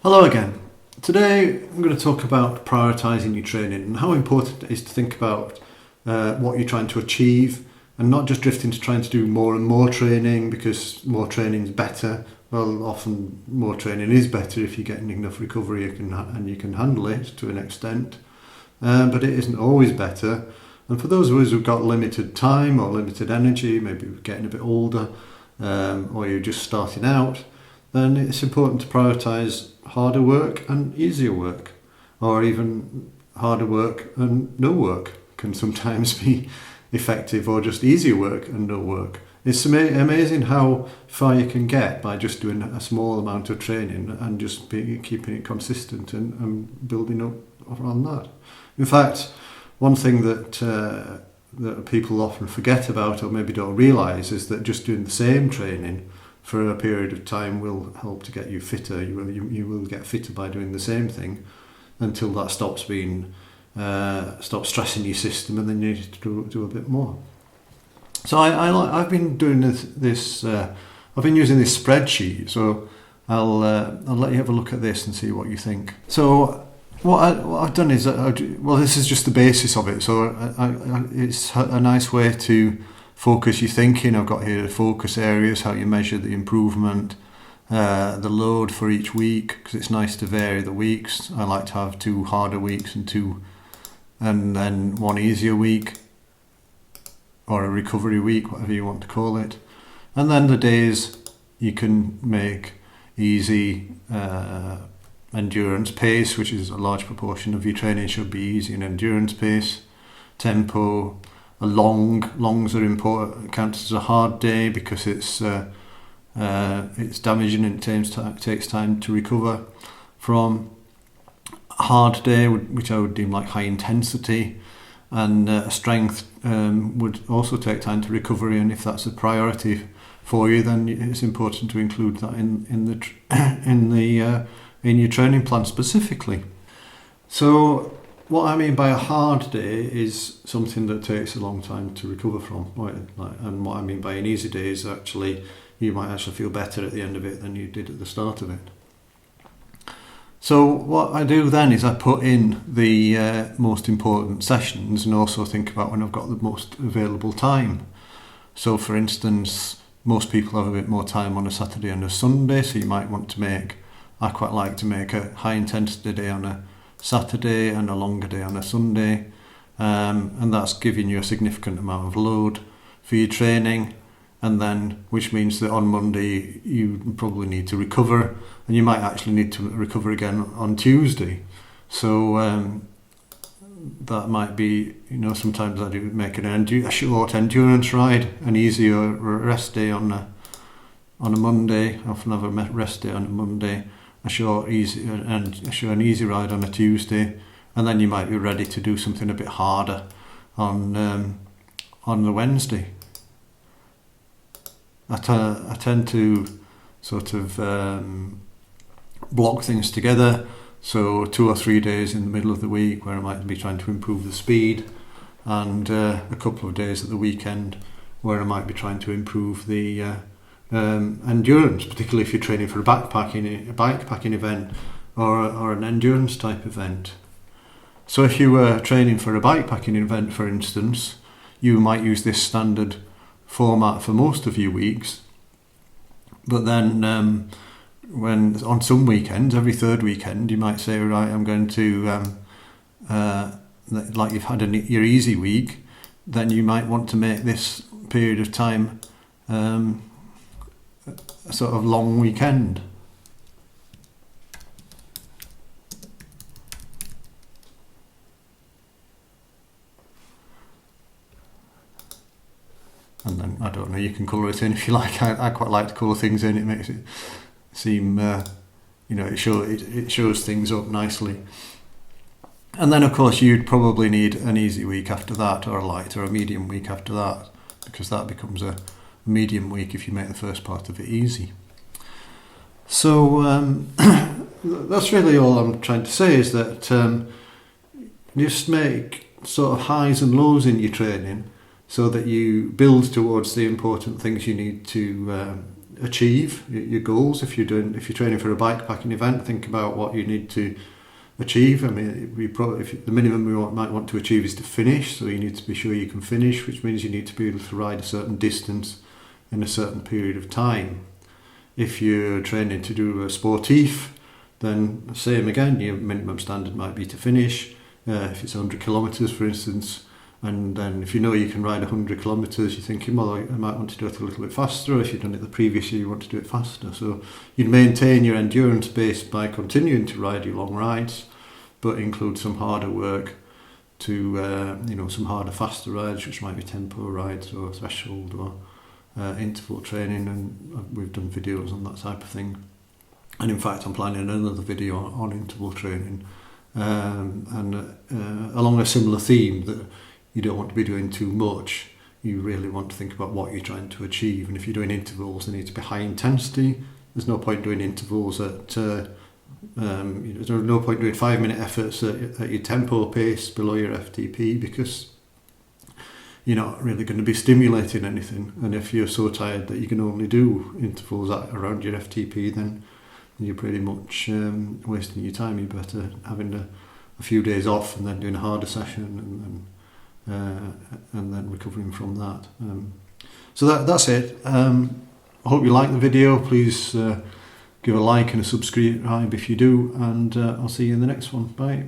Hello again. Today I'm going to talk about prioritising your training and how important it is to think about what you're trying to achieve and not just drift into trying to do more and more training because more training is better. Well, often more training is better if you're getting enough recovery and you can handle it to an extent, but it isn't always better. And for those of us who've got limited time or limited energy, maybe we're getting a bit older or you're just starting out, then it's important to prioritise harder work and easier work, or even harder work and no work can sometimes be effective, or just easier work and no work. It's amazing how far you can get by just doing a small amount of training and just keeping it consistent and building up on that. In fact, one thing that people often forget about or maybe don't realise is that just doing the same training for a period of time will help to get you fitter. You will get fitter by doing the same thing until that stops stressing your system, and then you need to do a bit more. So I've been doing this. I've been using this spreadsheet. So I'll let you have a look at this and see what you think. So what I've done is this is just the basis of it. So it's a nice way to focus your thinking. I've got here the focus areas, how you measure the improvement, the load for each week, because it's nice to vary the weeks. I like to have 2 harder weeks and then 1 easier week, or a recovery week, whatever you want to call it. And then the days you can make easy endurance pace, which is a large proportion of your training should be easy and endurance pace, tempo. Longs are important. It counts as a hard day because it's damaging and it takes time to recover from. A hard day, which I would deem like high intensity, and strength would also take time to recovery. And if that's a priority for you, then it's important to include that in your training plan specifically. So what I mean by a hard day is something that takes a long time to recover from. And what I mean by an easy day is actually you might actually feel better at the end of it than you did at the start of it. So what I do then is I put in the most important sessions and also think about when I've got the most available time. So for instance, most people have a bit more time on a Saturday and a Sunday, so you might want to I quite like to make a high intensity day on a Saturday and a longer day on a Sunday, and that's giving you a significant amount of load for your training, and then which means that on Monday you probably need to recover, and you might actually need to recover again on Tuesday. So that might be, sometimes I do make a short endurance ride, an easier rest day on a Monday. I often have a rest day on a Monday, an easy ride on a Tuesday, and then you might be ready to do something a bit harder on the Wednesday. I tend to sort of block things together, so 2 or 3 days in the middle of the week where I might be trying to improve the speed, and a couple of days at the weekend where I might be trying to improve the endurance, particularly if you're training for a bikepacking event or an endurance type event. So if you were training for a bikepacking event, for instance, you might use this standard format for most of your weeks, but then when on some weekends, every third weekend, you might say, right, I'm going to like you've had your easy week, then you might want to make this period of time a sort of long weekend. And then, I don't know, you can colour it in if you like. I quite like to colour things in. It makes it seem, it shows things up nicely. And then, of course, you'd probably need an easy week after that, or a light or a medium week after that, because that becomes a medium week if you make the first part of it easy. So that's really all I'm trying to say, is that just make sort of highs and lows in your training so that you build towards the important things you need to achieve your goals. If you're training for a bikepacking event, think about what you need to achieve. I mean, the minimum might want to achieve is to finish, so you need to be sure you can finish, which means you need to be able to ride a certain distance in a certain period of time. If you're training to do a sportif, then same again, your minimum standard might be to finish. If it's 100 kilometres, for instance, and then if you know you can ride 100 kilometres, you're thinking, well, I might want to do it a little bit faster. Or if you've done it the previous year, you want to do it faster. So you'd maintain your endurance base by continuing to ride your long rides, but include some harder work to, some harder, faster rides, which might be tempo rides or threshold or interval training. And we've done videos on that type of thing. And in fact, I'm planning another video on interval training, along a similar theme, that you don't want to be doing too much. You really want to think about what you're trying to achieve. And if you're doing intervals, they need to be high intensity. There's no point doing intervals there's no point doing 5-minute efforts at your tempo pace below your FTP, because you're not really going to be stimulating anything. And if you're so tired that you can only do intervals around your FTP, then you're pretty much wasting your time. You're better having a few days off and then doing a harder session and then recovering from that. So that's it. I hope you like the video. Please give a like and a subscribe if you do, and I'll see you in the next one. Bye.